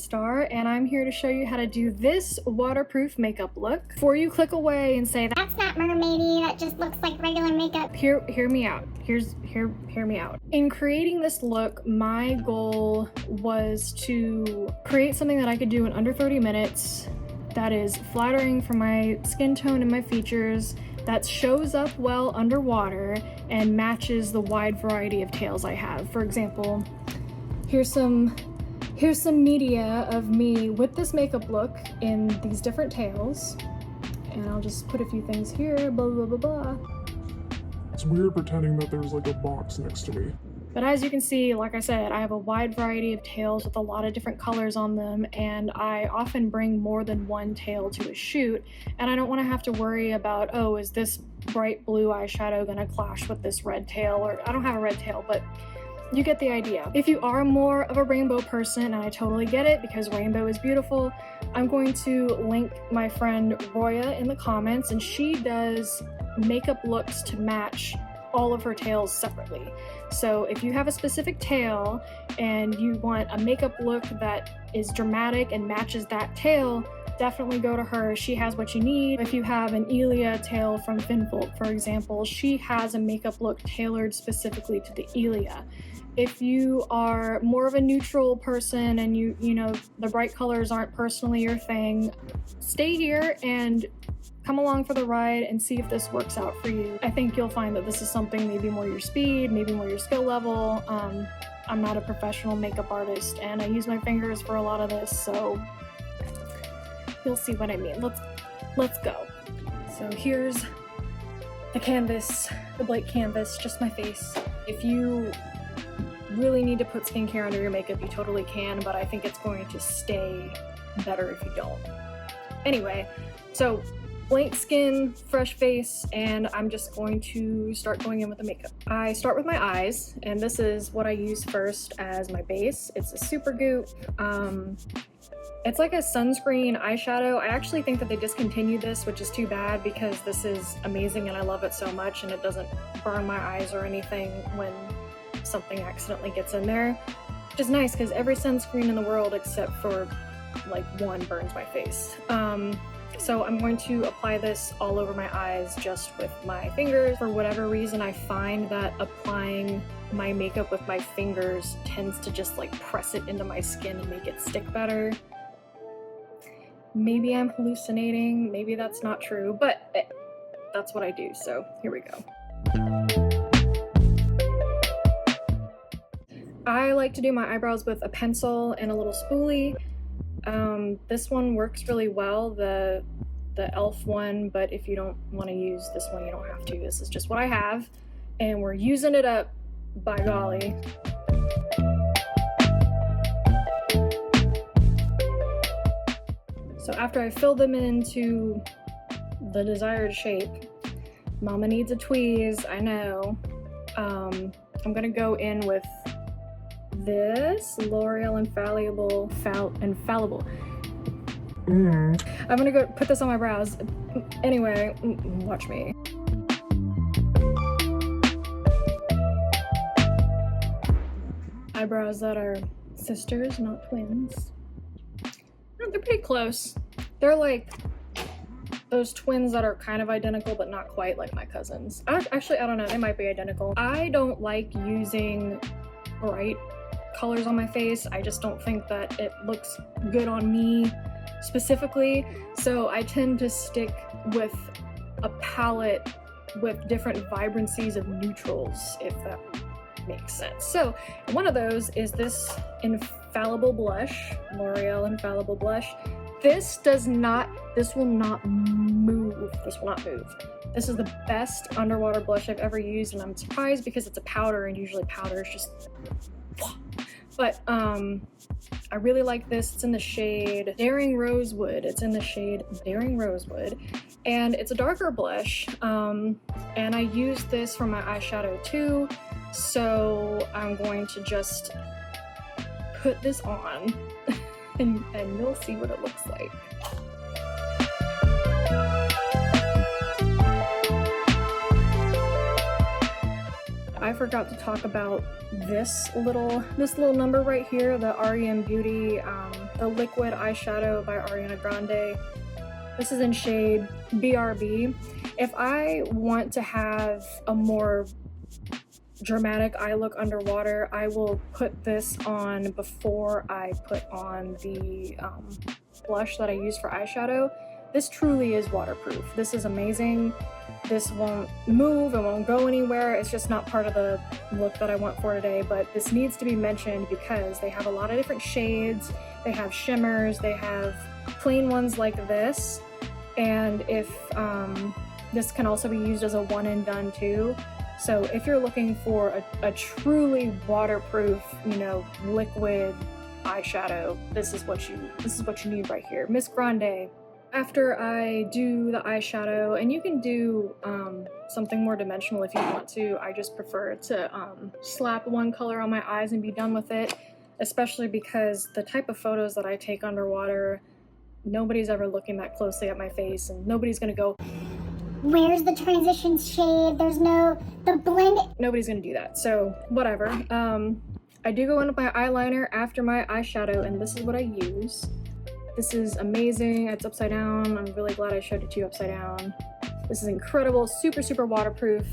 Star, and I'm here to show you how to do this waterproof makeup look. Before you click away and say that's not mermaidy, that just looks like regular makeup. Hear me out. Hear me out. In creating this look, my goal was to create something that I could do in under 30 minutes that is flattering for my skin tone and my features, that shows up well underwater and matches the wide variety of tails I have. For example, here's some media of me with this makeup look in these different tails. And I'll just put a few things here, blah, blah, blah, blah. It's weird pretending that there's like a box next to me. But as you can see, like I said, I have a wide variety of tails with a lot of different colors on them, and I often bring more than one tail to a shoot, and I don't want to have to worry about, oh, is this bright blue eyeshadow gonna clash with this red tail? Or I don't have a red tail, but you get the idea. If you are more of a rainbow person, and I totally get it because rainbow is beautiful, I'm going to link my friend Roya in the comments, and she does makeup looks to match all of her tails separately. So if you have a specific tail and you want a makeup look that is dramatic and matches that tail, definitely go to her. She has what you need. If you have an Elia tail from Finfolk, for example, she has a makeup look tailored specifically to the Elia. If you are more of a neutral person and you know the bright colors aren't personally your thing, stay here and come along for the ride and see if this works out for you. I think you'll find that this is something maybe more your speed, maybe more your skill level. I'm not a professional makeup artist and I use my fingers for a lot of this, so you'll see what I mean. Let's go. So here's the canvas, the blank canvas, just my face. If you really need to put skincare under your makeup, you totally can, but I think it's going to stay better if you don't. Anyway, so blank skin, fresh face, and I'm just going to start going in with the makeup. I start with my eyes, and this is what I use first as my base. It's a super goop. It's like a sunscreen eyeshadow. I actually think that they discontinued this, which is too bad because this is amazing and I love it so much, and it doesn't burn my eyes or anything when something accidentally gets in there, which is nice because every sunscreen in the world except for like one burns my face. So I'm going to apply this all over my eyes just with my fingers. For whatever reason, I find that applying my makeup with my fingers tends to just like press it into my skin and make it stick better. Maybe I'm hallucinating, maybe that's not true, but that's what I do, so here we go. I like to do my eyebrows with a pencil and a little spoolie. This one works really well, the e.l.f. one, but if you don't want to use this one, you don't have to. This is just what I have, and we're using it up, by golly. So after I fill them into the desired shape, mama needs a tweeze, I know. I'm gonna go in with this L'Oreal Infallible. I'm gonna go put this on my brows. Anyway, watch me. Eyebrows that are sisters, not twins. No, they're pretty close. They're like those twins that are kind of identical but not quite, like my cousins. Actually, I don't know, they might be identical. I don't like using bright colors on my face. I just don't think that it looks good on me specifically, so I tend to stick with a palette with different vibrancies of neutrals, if that makes sense. So one of those is this Infallible blush, L'Oreal Infallible blush. This will not move. This is the best underwater blush I've ever used, and I'm surprised because it's a powder, and usually powder is just... But I really like this. It's in the shade Daring Rosewood. And it's a darker blush. And I use this for my eyeshadow too. So I'm going to just put this on and you'll see what it looks like. I forgot to talk about this little number right here, the REM Beauty the liquid eyeshadow by Ariana Grande. This is in shade BRB. If I want to have a more dramatic eye look underwater, I will put this on before I put on the blush that I use for eyeshadow. This truly is waterproof. This is amazing. This won't move, it won't go anywhere. It's just not part of the look that I want for today, but this needs to be mentioned because they have a lot of different shades. They have shimmers, they have plain ones like this, and if this can also be used as a one and done too. So if you're looking for a truly waterproof, you know, liquid eyeshadow, this is what you need right here. Miss Grande. After I do the eyeshadow, and you can do something more dimensional if you want to, I just prefer to slap one color on my eyes and be done with it, especially because the type of photos that I take underwater, nobody's ever looking that closely at my face, and nobody's gonna go, Where's the transition shade? There's no, the blend. nobody's gonna do that, so whatever. I do go in with my eyeliner after my eyeshadow, and this is what I use. This is amazing. It's upside down. I'm really glad I showed it to you upside down. This is incredible, super, super waterproof.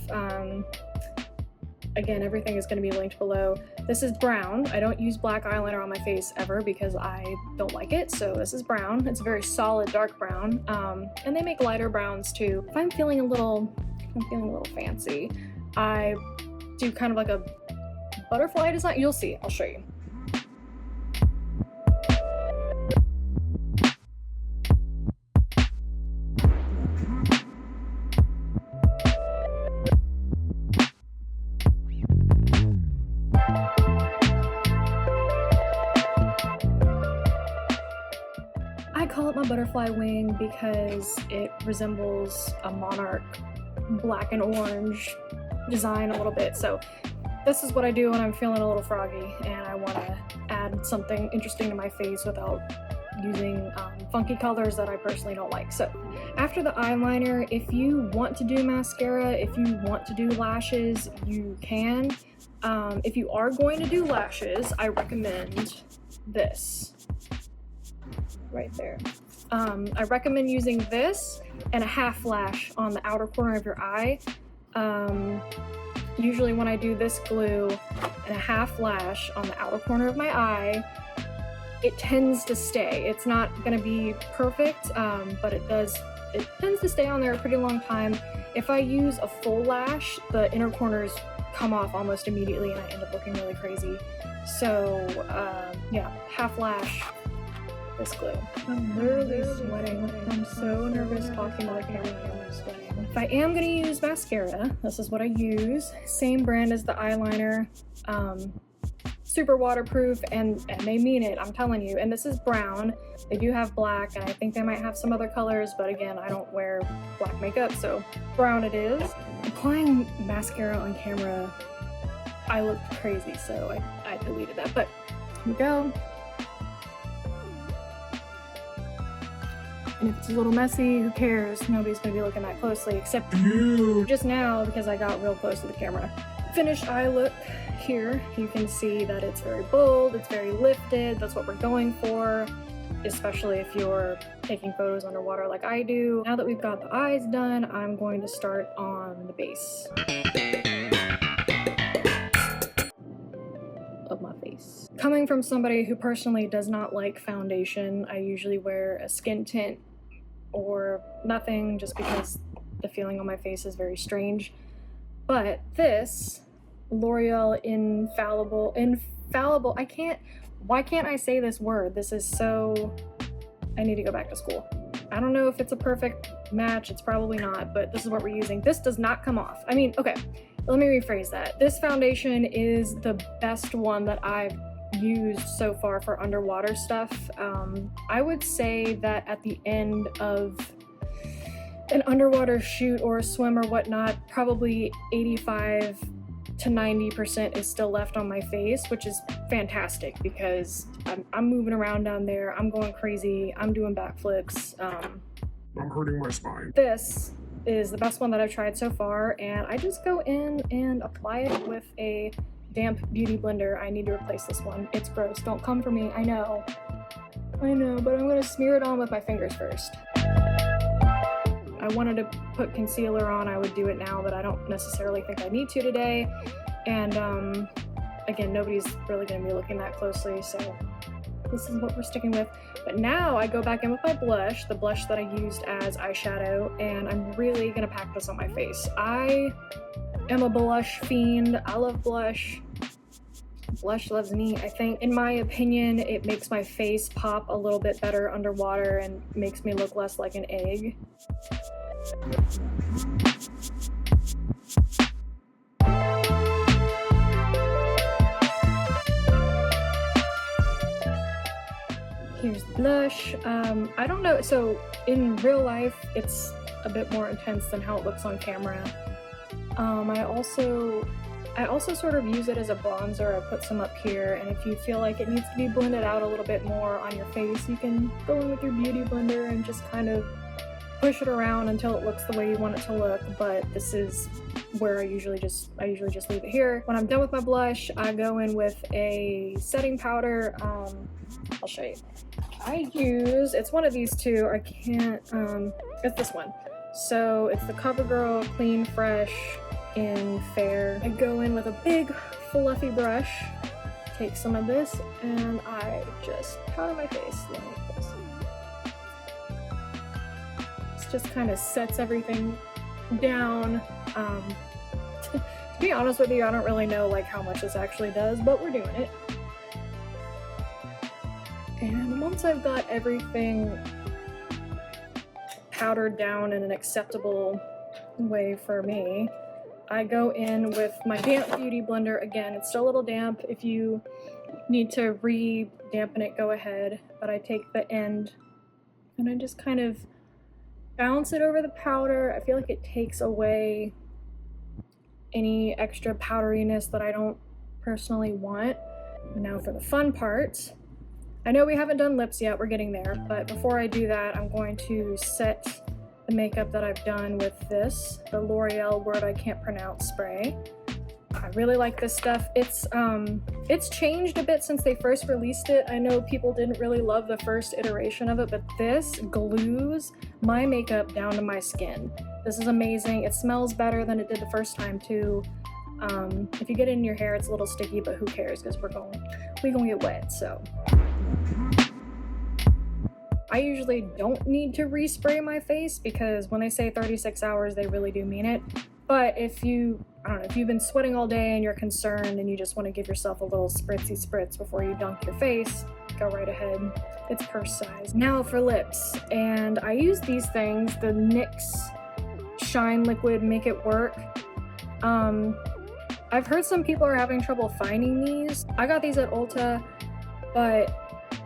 Again, everything is going to be linked below. This is brown. I don't use black eyeliner on my face ever because I don't like it, so this is brown. It's a very solid dark brown, and they make lighter browns too. If I'm feeling a little fancy, I do kind of like a butterfly design. You'll see. I'll show you. I call it my butterfly wing because it resembles a monarch black and orange design a little bit. So this is what I do when I'm feeling a little froggy and I want to add something interesting to my face without using funky colors that I personally don't like. So after the eyeliner, if you want to do mascara, if you want to do lashes, you can. If you are going to do lashes, I recommend this right there. I recommend using this and a half lash on the outer corner of your eye. Usually when I do this glue and a half lash on the outer corner of my eye, it tends to stay. It's not gonna be perfect, but it tends to stay on there a pretty long time. If I use a full lash, the inner corners come off almost immediately and I end up looking really crazy. So yeah, half lash, this glue. I'm literally sweating. I'm so nervous talking to the camera. I'm sweating. If I am gonna use mascara, this is what I use. Same brand as the eyeliner. Super waterproof, and they mean it, I'm telling you. And this is brown. They do have black, and I think they might have some other colors, but again, I don't wear black makeup, so brown it is. Applying mascara on camera, I looked crazy, so I deleted that, but here we go. And if it's a little messy, who cares? Nobody's gonna be looking that closely, except You. just now because I got real close to the camera. Finished eye look here. You can see that it's very bold, it's very lifted. That's what we're going for, especially if you're taking photos underwater like I do. Now that we've got the eyes done, I'm going to start on the base of my face. Coming from somebody who personally does not like foundation, I usually wear a skin tint or nothing just because the feeling on my face is very strange. But this L'Oreal Infallible, why can't I say this word? This is so, I need to go back to school. I don't know if it's a perfect match, it's probably not, but this is what we're using. This does not come off. I mean, okay, let me rephrase that. This foundation is the best one that I've used so far for underwater stuff. I would say that at the end of an underwater shoot or a swim or whatnot, probably 85 to 90% is still left on my face, which is fantastic because I'm moving around down there, I'm going crazy, I'm doing backflips. I'm hurting my spine. This is the best one that I've tried so far, and I just go in and apply it with a damp beauty blender. I need to replace this one. It's gross. Don't come for me, I know. I know, but I'm gonna smear it on with my fingers first. I wanted to put concealer on, I would do it now, but I don't necessarily think I need to today. And again, nobody's really gonna be looking that closely, so this is what we're sticking with. But now I go back in with my blush, the blush that I used as eyeshadow, and I'm really gonna pack this on my face. I am a blush fiend. I love blush. Blush loves me, I think. In my opinion, it makes my face pop a little bit better underwater and makes me look less like an egg. Here's the blush. I don't know, so in real life, it's a bit more intense than how it looks on camera. I also sort of use it as a bronzer. I put some up here, and if you feel like it needs to be blended out a little bit more on your face, you can go in with your beauty blender and just kind of push it around until it looks the way you want it to look. But this is where I usually just leave it here. When I'm done with my blush, I go in with a setting powder. I'll show you. It's one of these two. I can't, it's this one. So it's the CoverGirl Clean Fresh in Fair. I go in with a big fluffy brush, take some of this, and I just powder my face like this. This just kind of sets everything down. To be honest with you, I don't really know like how much this actually does, but we're doing it. And once I've got everything powdered down in an acceptable way for me, I go in with my damp beauty blender. Again, it's still a little damp. If you need to re-dampen it, go ahead. But I take the end and I just kind of bounce it over the powder. I feel like it takes away any extra powderiness that I don't personally want. Now for the fun part. I know we haven't done lips yet, we're getting there, but before I do that, I'm going to set the makeup that I've done with this, the L'Oreal Word I Can't Pronounce spray. I really like this stuff. It's changed a bit since they first released it. I know people didn't really love the first iteration of it, but this glues my makeup down to my skin. This is amazing. It smells better than it did the first time too. If you get it in your hair, it's a little sticky, but who cares, because we're gonna get wet, so. I usually don't need to respray my face because when they say 36 hours, they really do mean it. But if you, I don't know, if you've been sweating all day and you're concerned and you just want to give yourself a little spritzy spritz before you dunk your face, go right ahead. It's purse size. Now for lips. And I use these things, the NYX Shine Liquid Make It Work. I've heard some people are having trouble finding these. I got these at Ulta, but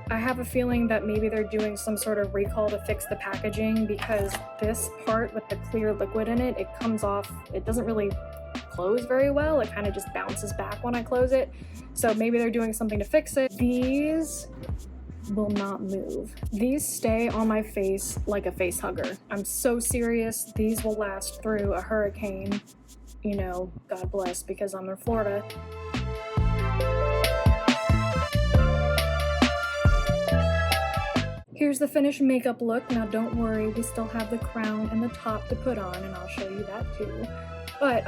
I have a feeling that maybe they're doing some sort of recall to fix the packaging because this part with the clear liquid in it, it comes off, it doesn't really close very well. It kind of just bounces back when I close it. So maybe they're doing something to fix it. These will not move. These stay on my face like a face hugger. I'm so serious. These will last through a hurricane. You know, God bless, because I'm in Florida. Here's the finished makeup look. Now don't worry, we still have the crown and the top to put on, and I'll show you that too. But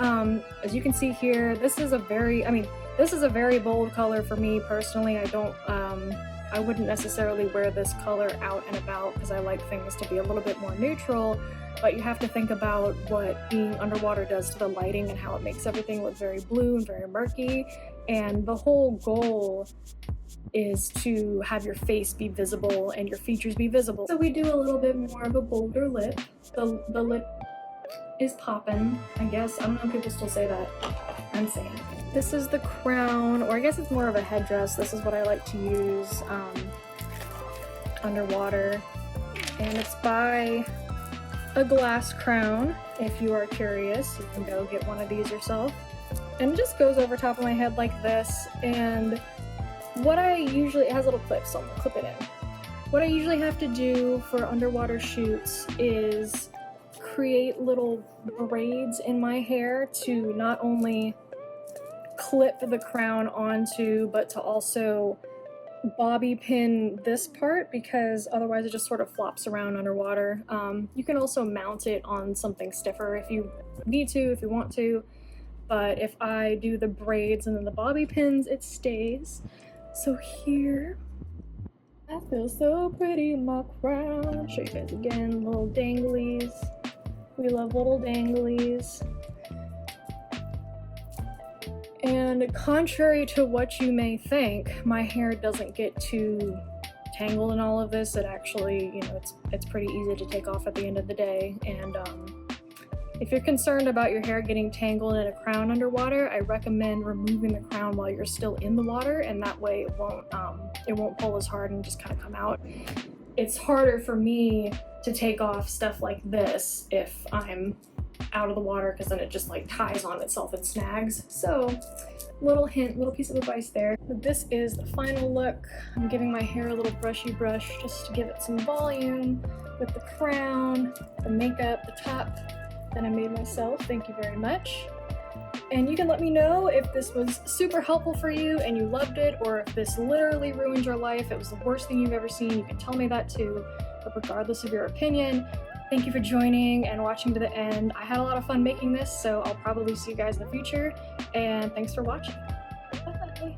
as you can see here, this is a very bold color for me personally. I wouldn't necessarily wear this color out and about because I like things to be a little bit more neutral, but you have to think about what being underwater does to the lighting and how it makes everything look very blue and very murky. And the whole goal is to have your face be visible and your features be visible. So we do a little bit more of a bolder lip. The lip is poppin', I guess. I don't know if people still say that. I'm saying it. This is the crown, or I guess it's more of a headdress. This is what I like to use underwater. And it's by a glass crown. If you are curious, you can go get one of these yourself. And it just goes over top of my head like this. And what I usually, it has little clips, so I'm gonna clip it in. What I usually have to do for underwater shoots is create little braids in my hair to not only clip the crown onto, but to also bobby pin this part because otherwise it just sort of flops around underwater. You can also mount it on something stiffer if you need to, if you want to, but if I do the braids and then the bobby pins, it stays. So here, I feel so pretty in my crown. I'll show you guys again, little danglies. We love little danglies. And contrary to what you may think, my hair doesn't get too tangled in all of this. It actually, you know, it's pretty easy to take off at the end of the day. And if you're concerned about your hair getting tangled in a crown underwater, I recommend removing the crown while you're still in the water, and that way it won't pull as hard and just kind of come out. It's harder for me to take off stuff like this if I'm out of the water, because then it just like ties on itself and snags. So little hint, little piece of advice there. But this is the final look. I'm giving my hair a little brushy brush just to give it some volume with the crown, the makeup, the top that I made myself. Thank you very much. And you can let me know if this was super helpful for you and you loved it, or if this literally ruined your life, it was the worst thing you've ever seen. You can tell me that too. But regardless of your opinion, thank you for joining and watching to the end. I had a lot of fun making this, so I'll probably see you guys in the future. And thanks for watching. Bye.